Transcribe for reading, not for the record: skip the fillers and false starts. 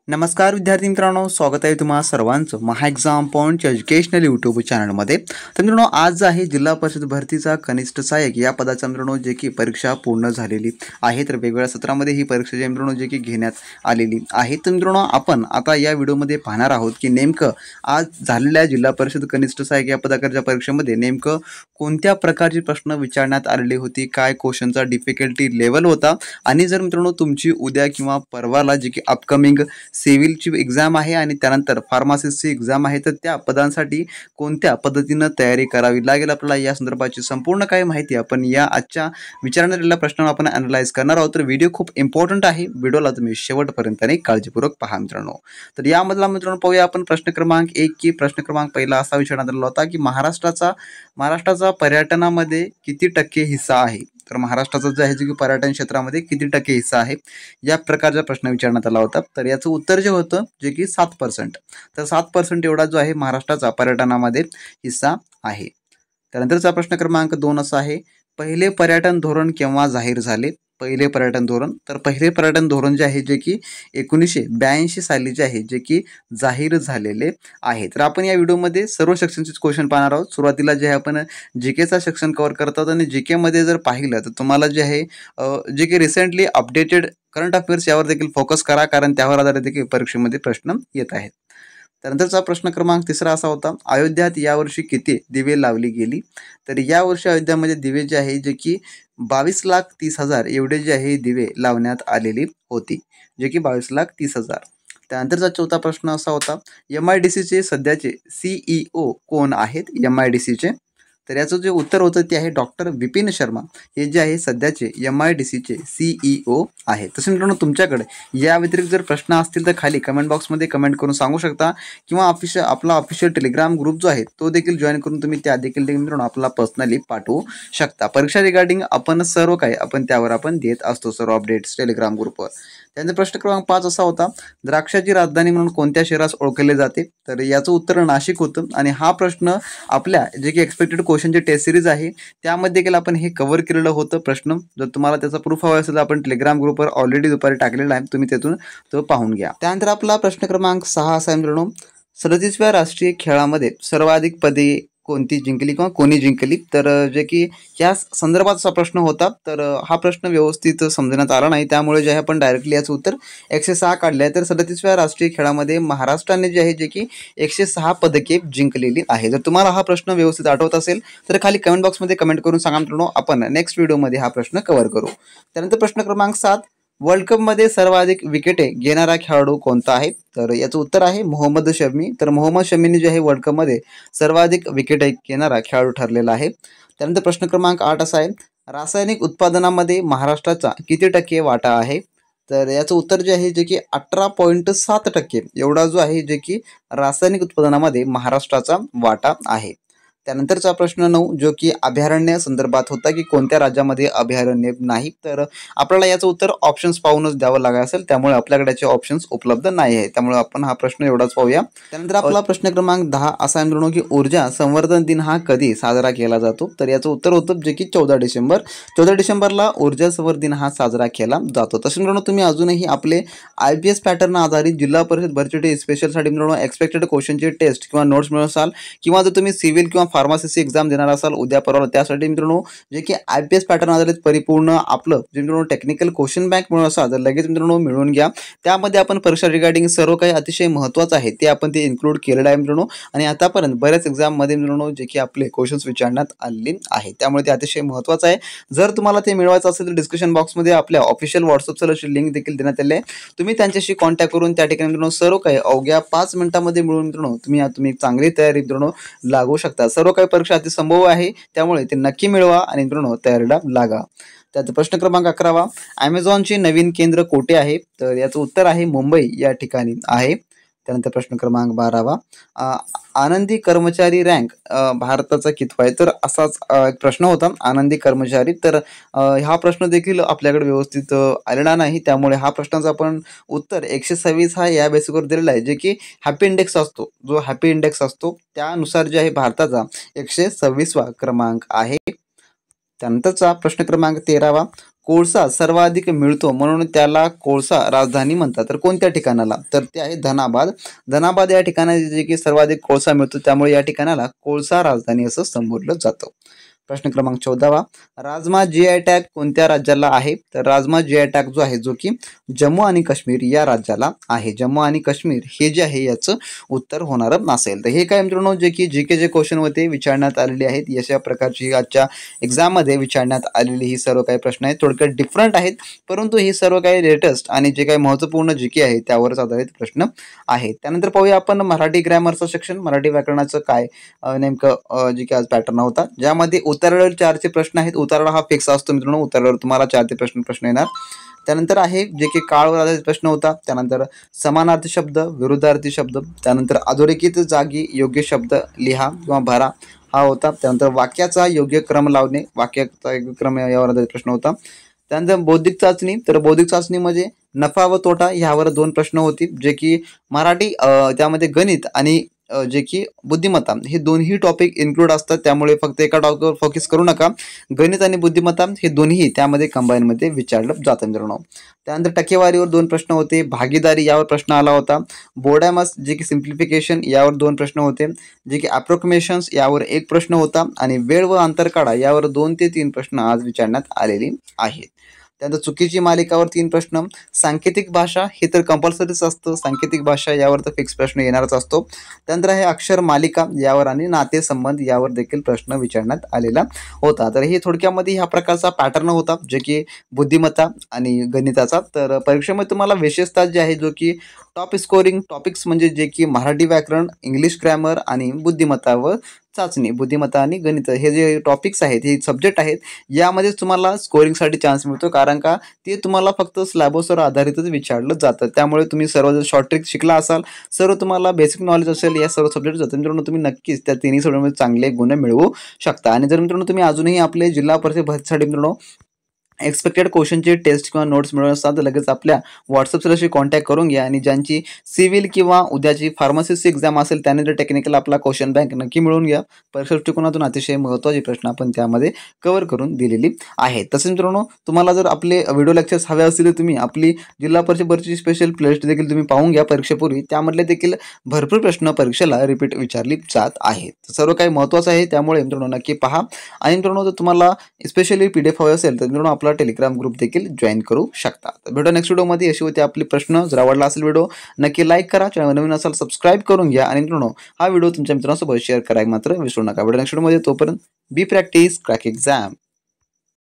नमस्कार विद्यार्थी मित्रांनो, स्वागत आहे तुम्हा सर्वांचं महा एक्झाम पॉइंट एज्युकेशनल यूट्यूब चॅनलमध्ये। तर मित्रांनो, आज आहे जिल्हा परिषद भरतीचा कनिष्ठ सहाय्यक या पदाचा मित्रांनो जे की परीक्षा पूर्ण झालेली आहे। तर वेगवेगळ्या सत्रामध्ये ही परीक्षा जे मित्रांनो जे की घेण्यात आलेली आहे। तर मित्रांनो, आपण आता या व्हिडिओमध्ये पाहणार आहोत की नेमकं आज झालेल्या जिल्हा परिषद कनिष्ठ सहाय्यक या पदाकरच्या परीक्षेमध्ये नेमकं कोणत्या प्रकारचे प्रश्न विचारण्यात आलेली होती, काय क्वेश्चनचा डिफिकल्टी लेवल होता, आणि जर मित्रांनो तुमची उद्या किंवा परवाला जे की अपकमिंग सिव्हिलची एग्जाम आहे आणि त्यानंतर फार्मासिस्टची एग्जाम आहे, तर त्या पदांसाठी कोणत्या पद्धतीने तयारी करावी लागेल आपल्याला या संदर्भाची संपूर्ण काही माहिती आपण या आजच्या विचारण्यात आलेल्या प्रश्नावर आपण अॅनालाइज करणार आहोत। तर व्हिडिओ खूप इम्पॉर्टंट आहे, व्हिडिओला तुम्ही शेवटपर्यंत काळजीपूर्वक पहा मित्रांनो। तर यामधला मित्रांनो पाहूया आपण प्रश्न क्रमांक 1 की प्रश्न क्रमांक पहिला असा विचारण्यात आलेला होता की महाराष्ट्राचा पर्यटनामध्ये किती टक्के हिस्सा आहे। तर महाराष्ट्राचा जे आहे की पर्यटन क्षेत्रामध्ये किती टक्के हिस्सा आहे या प्रकारचा प्रश्न विचारण्यात आला होता। तर याचं उत्तर जे होतं जे की 7%। तर 7% एवढा जो आहे महाराष्ट्राचा पर्यटनामध्ये हिस्सा आहे। त्यानंतरचा प्रश्न क्रमांक 2 असा आहे, पहिले पर्यटन धोरण केव्हा जाहीर झाले। पहिले पर्यटन धोरण, तर पहिले पर्यटन धोरण जे आहे जे की 1982 साली जे आहे जे की जाहीर झालेले आहे। तर आपण या व्हिडिओमध्ये सर्व सेक्शनचे क्वेश्चन पाहणार आहोत। सुरुवातीला जे आहे आपण जीकेचा सेक्शन कव्हर करतात आणि जीके मध्ये जर पाहिलं तर तुम्हाला जे आहे जे की रिसेंटली अपडेटेड करंट अफेअर्स यावर देखील फोकस करा, कारण त्यावर आधारित देखील परीक्षेमध्ये प्रश्न येत आहेत। त्यानंतरचा प्रश्न क्रमांक 3 असा होता, अयोध्यात यावर्षी किती दिवे लावली गेली। तर यावर्षी अयोध्यामध्ये दिवे जे आहे जे की 22,30,000 एवढे जे आहे दिवे लावण्यात आलेली होती, जे की 22,30,000। त्यानंतरचा चौथा प्रश्न असा होता, MIDCचे सध्याचे CEO कोण आहेत MIDCचे। तर याचं जे उत्तर होतं ते आहे डॉक्टर विपिन शर्मा, हे जे आहे सध्याचे MIDCचे CEO आहे। तसे मित्रांनो, तुमच्याकडे या व्यतिरिक्त जर प्रश्न असतील तर खाली कमेंट बॉक्समध्ये कमेंट करून सांगू शकता, किंवा आपला ऑफिशियल टेलिग्राम ग्रुप जो आहे तो देखील जॉईन करून तुम्ही त्या देखील मित्रांनो आपला पर्सनली पाठवू शकता। परीक्षा रिगार्डिंग आपण सर्व काही आपण त्यावर आपण देत असतो, सर्व अपडेट्स टेलिग्राम ग्रुपवर। त्यानंतर प्रश्न क्रमांक 5 असा होता, द्राक्षाची राजधानी म्हणून कोणत्या शहरास ओळखले जाते। तर याचं उत्तर नाशिक होतं, आणि हा प्रश्न आपल्या जे की एक्सपेक्टेड क्वेश्चनचे टेस्ट सिरीज आहे त्यामध्ये देखील आपण हे कव्हर केलेलं होतं प्रश्न। जर तुम्हाला त्याचा प्रूफ हवा असेल तर आपण टेलिग्राम ग्रुपवर ऑलरेडी दुपारी टाकलेला आहे, तुम्ही तिथून तो पाहून घ्या। त्यानंतर आपला प्रश्न क्रमांक 6 असा आहे मित्रांनो, 37व्या राष्ट्रीय खेळामध्ये सर्वाधिक पदे कोणती जिंकली किंवा कोणी जिंकली। तर जे की या संदर्भाचा प्रश्न होता, तर हा प्रश्न व्यवस्थित समजण्यात आला नाही, त्यामुळे जे आहे आपण डायरेक्टली याचं उत्तर 106 काढले आहे। तर 37व्या राष्ट्रीय खेळामध्ये महाराष्ट्राने जे आहे जे की 106 पदके जिंकलेली आहे। जर तुम्हाला हा प्रश्न व्यवस्थित आठवत असेल तर खाली कमेंट बॉक्समध्ये कमेंट करून सांगा मित्रांनो, आपण नेक्स्ट व्हिडिओमध्ये हा प्रश्न कव्हर करू। त्यानंतर प्रश्न क्रमांक 7, वर्ल्ड कपमध्ये सर्वाधिक विकेटे घेणारा खेळाडू कोणता आहे। तर याचं उत्तर आहे मोहम्मद शमी। तर मोहम्मद शमीने जे आहे वर्ल्ड कपमध्ये सर्वाधिक विकेट घेणारा खेळाडू ठरलेला आहे। त्यानंतर प्रश्न क्रमांक 8 असा आहे, रासायनिक उत्पादनामध्ये महाराष्ट्राचा किती टक्के वाटा आहे। तर याचं उत्तर जे आहे जे की 18.7% एवढा जो आहे जे की रासायनिक उत्पादनामध्ये महाराष्ट्राचा वाटा आहे। त्यानंतरचा प्रश्न 9 जो की अभयारण्य संदर्भात होता की कोणत्या राज्यामध्ये अभयारण्य नाही। तर आपल्याला याचं उत्तर ऑप्शन्स पाहूनच द्यावं लागेल असेल, त्यामुळे आपल्याकडे याचे ऑप्शन्स उपलब्ध नाही आहे, त्यामुळे आपण हा प्रश्न एवढाच पाहूया। त्यानंतर आपला प्रश्न क्रमांक 10 असा आहे मित्रांनो की ऊर्जा संवर्धन दिन हा कधी साजरा केला जातो। तर याचं उत्तर होतं जे की 14 डिसेंबर। 14 डिसेंबरला ऊर्जा संवर्धन दिन हा साजरा केला जातो। तसे मित्रांनो, तुम्ही अजूनही आपले IPS पॅटर्न आधारित जिल्हा परिषद भरती स्पेशलसाठी मित्रांनो एक्सपेक्टेड क्वेश्चनचे टेस्ट किंवा नोट्स मिळवू असाल, किंवा जर तुम्ही सिव्हिल किंवा फार्मसीची एग्जाम देणार असाल उद्या परवा, त्यासाठी मित्रांनो जे की IPS पॅटर्न आधारित परिपूर्ण आपलं जे मित्रांनो टेक्निकल क्वेश्चन बँक मिळून असाल तर लगेच मित्रांनो मिळवून घ्या। त्यामध्ये आपण परीक्षा रिगार्डिंग सर्व काही अतिशय महत्त्वाचं आहे ते आपण ते इन्क्लूड केलेलं आहे मित्रांनो, आणि आतापर्यंत बऱ्याच एक्झाममध्ये मित्रांनो जे की आपले क्वेश्चन्स विचारण्यात आलेले आहे, त्यामुळे ते अतिशय महत्त्वाचं आहे। जर तुम्हाला ते मिळवायचं असेल तर डिस्क्रिप्शन बॉक्समध्ये आपल्या ऑफिशियल व्हॉट्सअप सर्व्हरची लिंक देखील देण्यात आली आहे, तुम्ही त्यांच्याशी कॉन्टॅक्ट करून त्या ठिकाणी मित्रांनो सर्व काही अवघ्या 5 मिनिटांमध्ये मिळून मित्रांनो तुम्ही चांगली तयारी मित्रांनो लागू शकता। सर्व काही परीक्षा अति संभव आहे, त्यामुळे ते नक्की मिळवा आणि मित्रांनो तयारीला लागा। त्यात प्रश्न क्रमांक 11, ॲमेझॉनचे नवीन केंद्र कोठे आहे। तर याचं उत्तर आहे मुंबई या ठिकाणी आहे। त्यानंतर प्रश्न क्रमांक 12, आनंदी कर्मचारी रँक भारताचा कितवा आहे। तर असाच एक प्रश्न होता आनंदी कर्मचारी, तर हा प्रश्न देखील आपल्याकडे व्यवस्थित आलेला नाही, त्यामुळे हा प्रश्नाचा आपण उत्तर 126 हा या बेसिसवर दिलेला आहे, जे की हॅपी इंडेक्स असतो, जो हॅपी इंडेक्स असतो त्यानुसार जे आहे भारताचा 126वा क्रमांक आहे। त्यानंतरचा प्रश्न क्रमांक 13, कोळसा सर्वाधिक मिळतो म्हणून त्याला कोळसा राजधानी म्हणतात. तर कोणत्या ठिकाणाला? तर ते आहे धनाबाद. धनाबाद या ठिकाणी जे की सर्वाधिक कोळसा मिळतो, त्यामुळे या ठिकाणाला कोळसा राजधानी असं संबोधलं जातं. प्रश्न क्रमांक 14वा, राजमा जीआय टॅग कोणत्या राज्याला आहे? तर राजमा जीआय टॅग जो आहे, जो की जम्मू आणि काश्मीर या राज्याला आहे. जम्मू आणि काश्मीर हे जे आहे याचं उत्तर होणार नसेल. तर हे काय मित्रांनो जे की जीके जे क्वेश्चन होते विचारण्यात आलेले आहेत, अशा प्रकारची आजच्या एक्झाममध्ये विचारण्यात आलेली ही सर्व काही प्रश्न आहेत. थोडक्यात डिफरंट आहेत, परंतु हे सर्व काही लेटेस्ट आणि जे काही महत्त्वपूर्ण जीके आहे त्यावरच आधारित प्रश्न आहेत. त्यानंतर पाहूया आपण मराठी ग्रॅमरचं सेक्शन. मराठी व्याकरणाचं काय नेमकं जे की आज पॅटर्न होता, ज्यामध्ये उतारावर 4चे प्रश्न आहेत. उतारा हा फिक्स असतो मित्रांनो, उतारावर तुम्हाला 4 ते प्रश्न येणार. त्यानंतर आहे जे की काळावर आधारित प्रश्न होता. त्यानंतर समानार्थी शब्द, विरुद्धार्थी शब्द, त्यानंतर अधोरेखित जागी योग्य शब्द लिहा किंवा भरा हा होता. त्यानंतर वाक्याचा योग्य क्रम लावणे, वाक्याचा योग्य क्रम यावर आधारित प्रश्न होता. त्यानंतर बौद्धिक चाचणी, तर बौद्धिक चाचणी म्हणजे नफा व तोटा यावर 2 प्रश्न होते, जे की मराठी त्यामध्ये गणित आणि जे की बुद्धिमत्ता हे दोन्ही टॉपिक इन्क्लूड असतात. त्यामुळे फक्त एका टॉपिकवर फोकस करू नका. गणित आणि बुद्धिमत्ता हे दोन्ही त्यामध्ये कंबाईनमध्ये विचारलं जातं मित्रांनो. त्यानंतर टक्केवारीवर 2 प्रश्न होते. भागीदारी यावर प्रश्न आला होता. बोर्डॅमस जे की सिम्प्लिफिकेशन यावर 2 प्रश्न होते. जे की अप्रोक्सिमेशन्स यावर 1 प्रश्न होता आणि वेळ व अंतर काढा यावर 2 ते 3 प्रश्न आज विचारण्यात आलेले आहेत. त्यानंतर चुकीची मालिकावर 3 प्रश्न. सांकेतिक भाषा हे तर कंपल्सरीच असतं. सांकेतिक भाषा यावर तर फिक्स प्रश्न येणारच असतो. त्यानंतर आहे अक्षर मालिका यावर आणि नातेसंबंध यावर देखील प्रश्न विचारण्यात आलेला होता. तर हे थोडक्यामध्ये ह्या प्रकारचा पॅटर्न होता, जे की बुद्धिमत्ता आणि गणिताचा. तर परीक्षेमध्ये तुम्हाला विशेषतः जे आहे जो की टॉप स्कोरिंग टॉपिक्स म्हणजे जे की मराठी व्याकरण, इंग्लिश ग्रॅमर आणि बुद्धिमत्ता व चाचणी, बुद्धिमत्ता आणि गणित हे जे टॉपिक्स आहेत, हे सब्जेक्ट आहेत, यामध्येच तुम्हाला स्कोरिंगसाठी चान्स मिळतो. कारण का ते तुम्हाला फक्त सिलेबसवर आधारितच विचारलं जातं. त्यामुळे तुम्ही सर्व जर शॉर्ट ट्रिक शिकला असाल, सर्व तुम्हाला बेसिक नॉलेज असेल या सर्व सब्जेक्ट जातं मित्रांनो, तुम्ही नक्कीच त्या तिन्ही सब्जेक्टमध्ये चांगले गुण मिळवू शकता. आणि जर मित्रांनो तुम्ही अजूनही आपले जिल्हा परिषद भरतीसाठी मित्रांनो एक्सपेक्टेड क्वेश्चनची टेस्ट किंवा नोट्स मिळवत असतात, तर लगेच आपल्या व्हॉट्सअपशी कॉन्टॅक्ट करून घ्या. आणि ज्यांची सिव्हिल किंवा उद्याची फार्मसीची एक्झाम असेल त्याने जर टेक्निकल आपला क्वेश्चन बँक नक्की मिळवून घ्या. परीक्षा दृष्टिकोनातून अतिशय महत्त्वाचे प्रश्न आपण त्यामध्ये कव्हर करून दिलेली आहेत. तसेच मित्रांनो तुम्हाला जर आपले व्हिडिओ लेक्चर्स हवे असतील तर तुम्ही आपली जिल्हा परिषद भरतीची स्पेशल प्लेलिस्ट देखील तुम्ही पाहून घ्या परीक्षेपूर्वी. त्यामधले देखील भरपूर प्रश्न परीक्षेला रिपीट विचारली जात आहेत. सर्व काही महत्त्वाचं आहे, त्यामुळे मित्रांनो नक्की पहा. आणि मित्रांनो जर तुम्हाला स्पेशली PDF हवे असेल तर मित्रांनो आपला टेलिग्राम ग्रुप देखील जॉईन करू शकता. तर भेटू नेक्स्ट व्हिडिओमध्ये. अशी होती आपली प्रश्न. जर आवडला असेल व्हिडिओ नक्की लाईक करा, चॅनल नवीन असाल सबस्क्राईब करून घ्या आणि मित्रांनो हा व्हिडिओ तुमच्या मित्रांसोबत शेअर करायला मात्र विसरू नका. भेटू नेक्स्ट व्हिडिओमध्ये. तोपर्यंत बी प्रॅक्टिस क्रॅक एक्झाम.